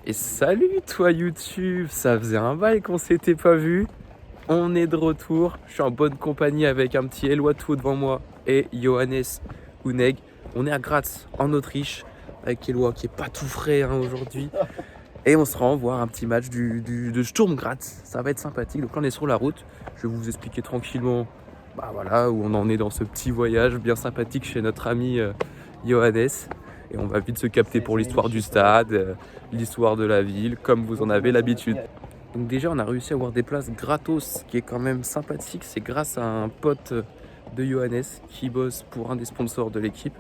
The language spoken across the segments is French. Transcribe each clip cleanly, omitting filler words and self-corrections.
Et salut toi YouTube, ça faisait un bail qu'on s'était pas vu. On est de retour, je suis en bonne compagnie avec un petit Eloi tout devant moi et Johannes Uneg. On est à Graz en Autriche avec Eloi qui est pas tout frais aujourd'hui. Et on se rend voir un petit match de Sturm Graz, ça va être sympathique. Donc là on est sur la route, je vais vous expliquer tranquillement où on en est dans ce petit voyage bien sympathique chez notre ami Johannes. Et on va vite se capter pour l'histoire du stade, l'histoire de la ville, comme vous en avez l'habitude. Donc déjà, on a réussi à avoir des places gratos, ce qui est quand même sympathique. C'est grâce à un pote de Johannes qui bosse pour un des sponsors de l'équipe.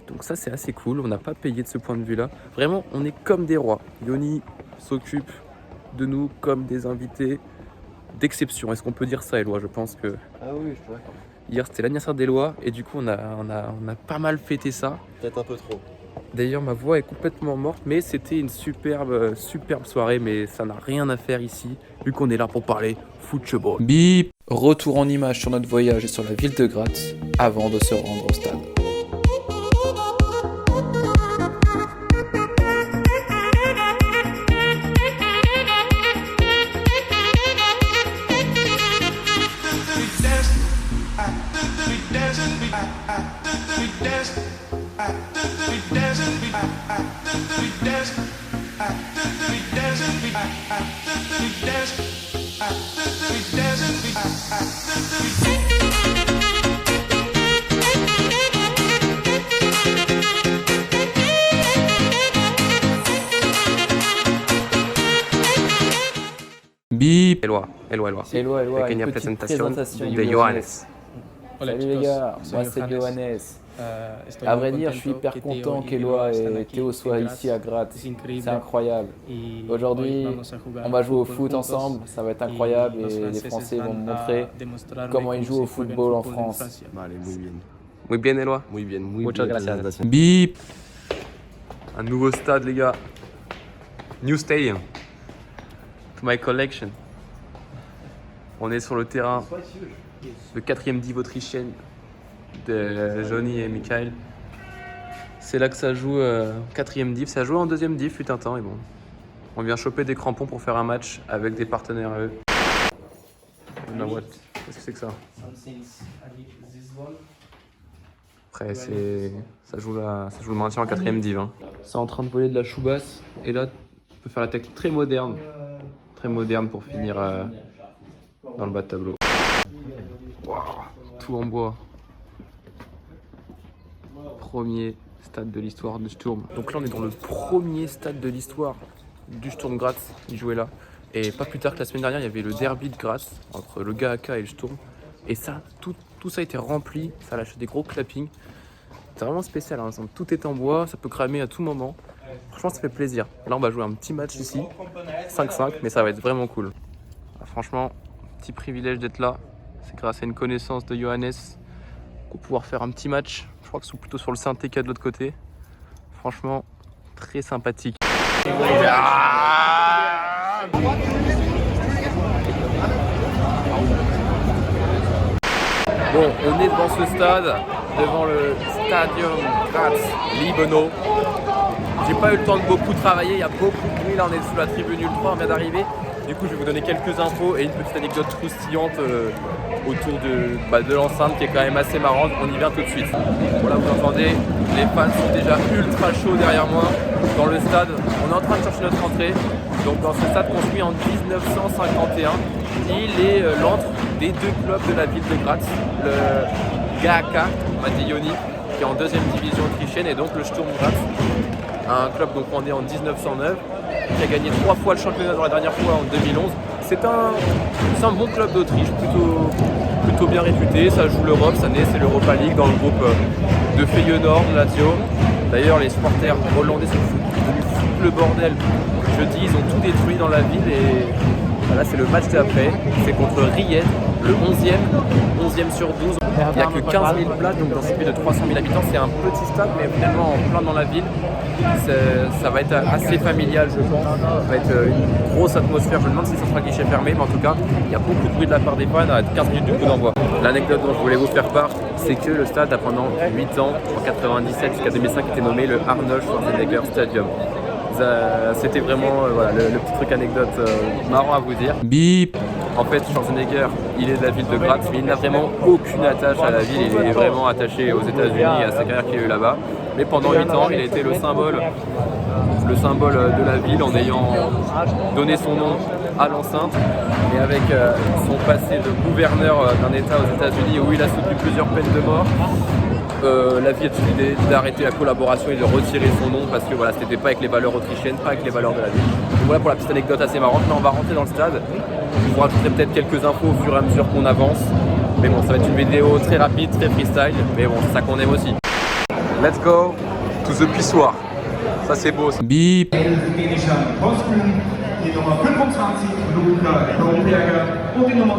Donc ça, c'est assez cool. On n'a pas payé de ce point de vue-là. Vraiment, on est comme des rois. Yoni s'occupe de nous comme des invités d'exception. Est-ce qu'on peut dire ça, Eloi? Je pense que... Ah oui, je suis d'accord. Hier, c'était l'anniversaire d'Eloi et du coup, on a pas mal fêté ça. Peut-être un peu trop. D'ailleurs, ma voix est complètement morte, mais c'était une superbe soirée, mais ça n'a rien à faire ici, vu qu'on est là pour parler football. Bip. Retour en image sur notre voyage et sur la ville de Graz, avant de se rendre au stade. Bip. Eloi. Eloi, Pequeña une petite présentation présentation de Johannes. Salut les gars, moi c'est Johannes. À vrai dire, je suis hyper content qu'Eloi et Théo soient ici à Graz. C'est incroyable. Aujourd'hui, on va jouer au foot ensemble, ça va être incroyable et les Français vont me montrer comment ils jouent au football en France. Vale, muy bien. Muy bien, Eloi. Muy bien, muy Muchas bien. gracias. Presentación. Bip. Un nouveau stade, les gars. New stadium. To my collection. On est sur le terrain de 4e div autrichienne de Johnny et Michael. C'est là que ça joue 4e div. Ça joue en 2e div, fut un temps. Et bon, on vient choper des crampons pour faire un match avec des partenaires à eux. Qu'est-ce que c'est que ça? Après, ça joue le maintien en 4e div. Hein. C'est en train de voler de la choubasse. Et là, on peut faire la technique très moderne pour finir dans le bas de tableau. Wow, tout en bois. Premier stade de l'histoire du Sturm. Donc là, on est dans le premier stade de l'histoire du Sturm Graz. Ils jouaient là. Et pas plus tard que la semaine dernière, il y avait le derby de Graz entre le GAK et le Sturm. Et ça, tout ça a été rempli. Ça a lâché des gros clappings. C'est vraiment spécial. Hein. Tout est en bois. Ça peut cramer à tout moment. Franchement, ça fait plaisir. Là, on va jouer un petit match ici. 5-5, mais ça va être vraiment cool. Franchement, petit privilège d'être là. C'est grâce à une connaissance de Johannes qu'on va pouvoir faire un petit match. Je crois que c'est plutôt sur le synthé qu'il y a de l'autre côté. Franchement, très sympathique. Bon, on est devant ce stade, devant le Stadium Graz Libeno. J'ai pas eu le temps de beaucoup travailler, il y a beaucoup de bruit. Là, on est sous la tribune Ultra, on vient d'arriver. Du coup, je vais vous donner quelques infos et une petite anecdote croustillante autour de l'enceinte qui est quand même assez marrante. On y vient tout de suite. Voilà, vous entendez, les fans sont déjà ultra chauds derrière moi dans le stade. On est en train de chercher notre entrée. Donc, dans ce stade construit en 1951, il est l'antre des deux clubs de la ville de Graz, le GAK Mattioni, qui est en 2e division autrichienne, et donc le Sturm Graz, un club donc fondé en 1909. Qui a gagné 3 fois le championnat dans la dernière fois en 2011. C'est un bon club d'Autriche, plutôt bien réputé. Ça joue l'Europe, c'est l'Europa League dans le groupe de Feyenoord, Lazio. D'ailleurs, les supporters hollandais sont venus foutre le bordel. Jeudi, ils ont tout détruit dans la ville et voilà, c'est le match d'après. C'est contre Ried, le 11e sur 12. Il n'y a que 15 000 places, donc dans cette ville de 300 000 habitants, c'est un petit stade, mais finalement en plein dans la ville. Ça va être assez familial, je pense. Ça va être une grosse atmosphère. Je me demande si ça sera guichet fermé, mais en tout cas, il y a beaucoup de bruit de la part des fans à 15 minutes du coup d'envoi. L'anecdote dont je voulais vous faire part, c'est que le stade a pendant 8 ans, en 97 jusqu'à 2005, été nommé le Arnold Schwarzenegger Stadium. C'était vraiment voilà, le petit truc anecdote marrant à vous dire. Bip. En fait, Schwarzenegger, il est de la ville de Graz, mais il n'a vraiment aucune attache à la ville. Il est vraiment attaché aux États-Unis et à sa carrière qu'il a eue là-bas. Mais pendant 8 ans, il a été le symbole de la ville en ayant donné son nom à l'enceinte. Et avec son passé de gouverneur d'un État aux États-Unis où il a soutenu plusieurs peines de mort, la ville a décidé d'arrêter la collaboration et de retirer son nom parce que voilà, c'était pas avec les valeurs autrichiennes, pas avec les valeurs de la ville. Donc voilà pour la petite anecdote assez marrante. Là, on va rentrer dans le stade. Je vous rajouterai peut-être quelques infos au fur et à mesure qu'on avance. Mais bon, ça va être une vidéo très rapide, très freestyle. Mais bon, c'est ça qu'on aime aussi. Let's go to the pissoir. Ça c'est beau. Bip. Die Nummer 25, Luca Kronberger und die Nummer 1.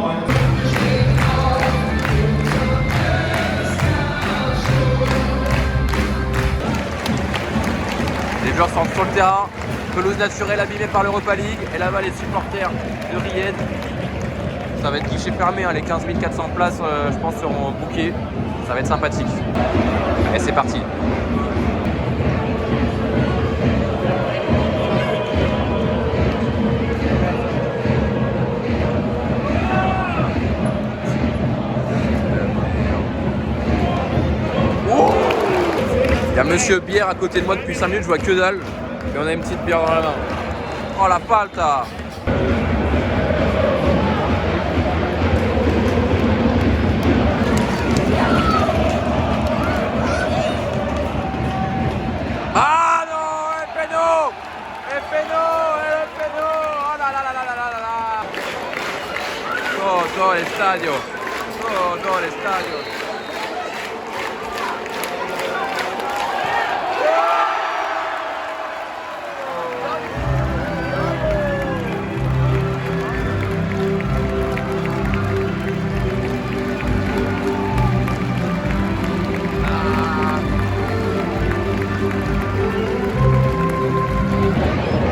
Les joueurs sont sur le terrain, pelouse naturelle abîmée par l'Europa League, et là-bas les supporters de Ried. Ça va être guichet fermé, hein, les 15 400 places je pense seront bookées, ça va être sympathique. Et c'est parti. Il y a Monsieur Bière à côté de moi depuis 5 minutes, je vois que dalle. Et on a une petite bière dans la main. Oh la palta! Ah non! El Peno! El Peno! El Peno! Oh là là là là là là là! Todo el estadio! Todo el estadio!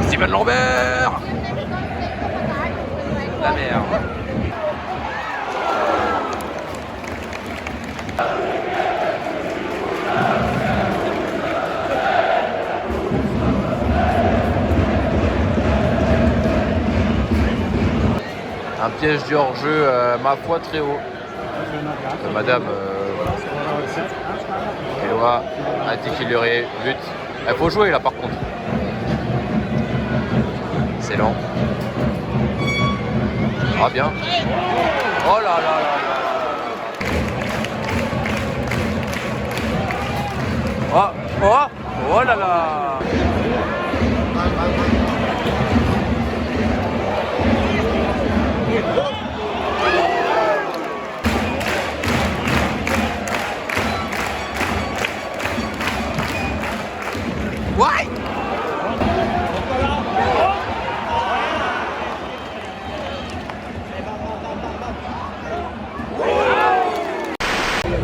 Steven Lambert! La merde. Un piège du hors-jeu, ma foi, très haut. Madame Eloi a dit qu'il y aurait but. Il faut jouer là par contre. C'est lent. Ah bien. Oh là là là là. Oh, oh, oh là là. Ouais.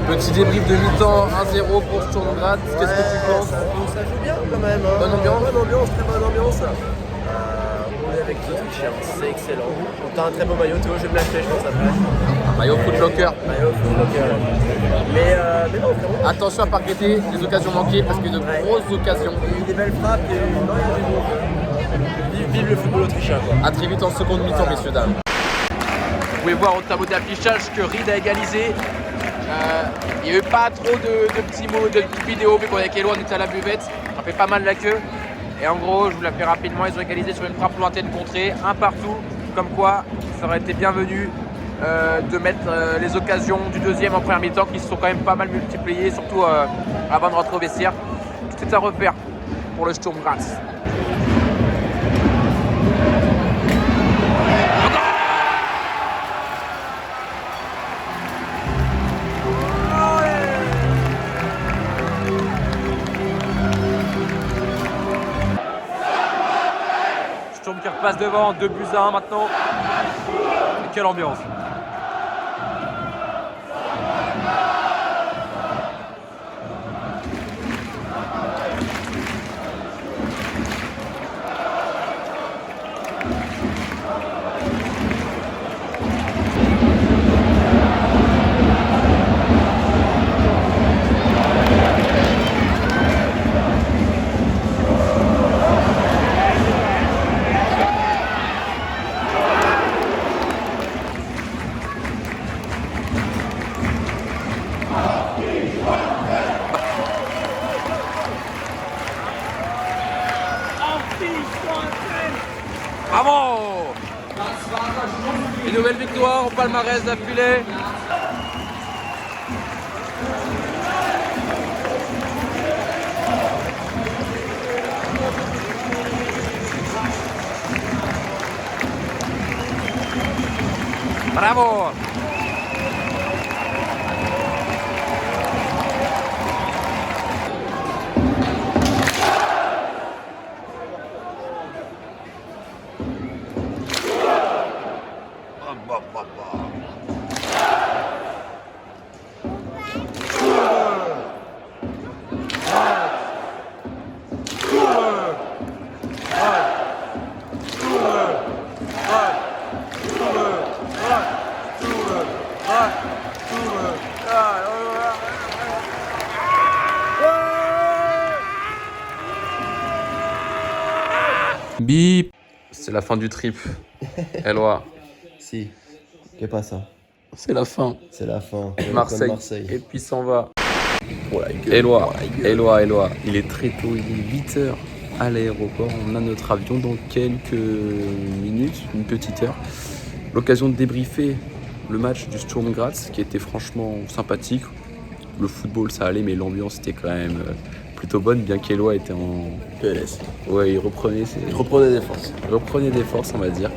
Petit débrief de mi-temps, 1-0 pour Sturm Graz. Qu'est-ce que tu penses? Ça joue bien quand même. Hein. Bonne ambiance? Bonne ambiance, très bonne ambiance. On est avec les Autrichiens, c'est excellent. T'as un très beau maillot, Théo, je vais me l'acheter, je pense après. Maillot Footlocker. Maillot Footlocker. Mais non, frérot. Attention à ne pas regretter les occasions manquées parce qu'il y a de grosses occasions. Il y a eu des belles frappes et non, il y a du bon. Vive le football autrichien quoi. A très vite en seconde mi-temps, messieurs dames. Vous pouvez voir au tableau d'affichage que Ried a égalisé. Il n'y a eu pas trop de petits mots, de petites vidéos, vu qu'on est avec Eloi, on était à la buvette, on fait pas mal la queue. Et en gros, je vous la fais rapidement, ils ont égalisé sur une frappe lointaine contrée, un partout, comme quoi ça aurait été bienvenu de mettre les occasions du deuxième en première mi-temps qui se sont quand même pas mal multipliées, surtout avant de rentrer au vestiaire. Tout est à refaire pour le Sturm Graz. Sturm qui repasse devant, 2-1 maintenant. Et quelle ambiance! Bravo! Une nouvelle victoire au palmarès d'affilée. Bravo! Bip! C'est la fin du trip. Eloi. Si, qu'est pas ça? C'est la fin. C'est la fin. Marseille. Et puis s'en va. Eloi. Il est très tôt, il est 8h à l'aéroport. On a notre avion dans quelques minutes, une petite heure. L'occasion de débriefer le match du Sturm Graz qui était franchement sympathique. Le football ça allait, mais l'ambiance était quand même plutôt bonne, bien qu'Eloi était en PLS. Ouais, il reprenait des forces. Il reprenait des forces, on va dire.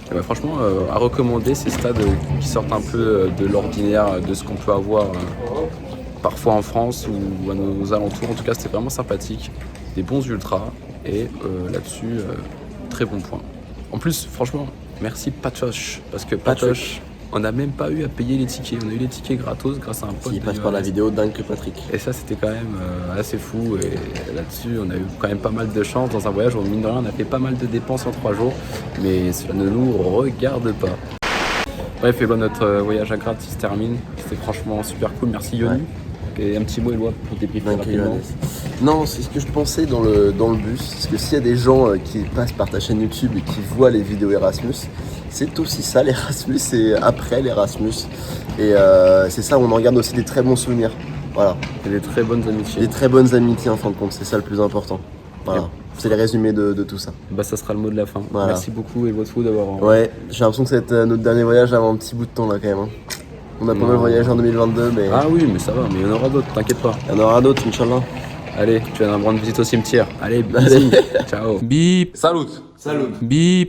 Et bah, franchement, à recommander ces stades qui sortent un peu de l'ordinaire, de ce qu'on peut avoir parfois en France ou à nos alentours. En tout cas, c'était vraiment sympathique. Des bons ultras et là-dessus, très bon point. En plus, franchement, merci Patoche, parce que Patoche, on n'a même pas eu à payer les tickets. On a eu les tickets gratos grâce à un pote. Il passe par la vidéo dingue que Patrick. Et ça, c'était quand même assez fou. Et là-dessus, on a eu quand même pas mal de chance dans un voyage où, mine de rien, on a fait pas mal de dépenses en 3 jours. Mais cela ne nous regarde pas. Bref, et notre voyage à Graz se termine. C'était franchement super cool. Merci Yoni. Et un petit mot, Eloi, pour débriefer rapidement. Non, c'est ce que je pensais dans le bus. Parce que s'il y a des gens qui passent par ta chaîne YouTube et qui voient les vidéos Erasmus, c'est aussi ça l'Erasmus et après l'Erasmus. Et c'est ça, on en garde aussi des très bons souvenirs. Voilà. Et des très bonnes amitiés. Des très bonnes amitiés en fin de compte, c'est ça le plus important. Voilà. C'est le résumé de tout ça. Bah, ça sera le mot de la fin. Voilà. Merci beaucoup, Eloi Fou, d'avoir. Ouais, j'ai l'impression que c'est notre dernier voyage avant un petit bout de temps là quand même. Hein. On a pas mal voyagé en 2022, mais. Ah oui, mais ça va, mais il y en aura d'autres, t'inquiète pas. Il y en aura d'autres, Inch'Allah. Allez, tu vas nous rendre visite au cimetière. Allez, bisous. Ciao. Bip. Salut. Bip.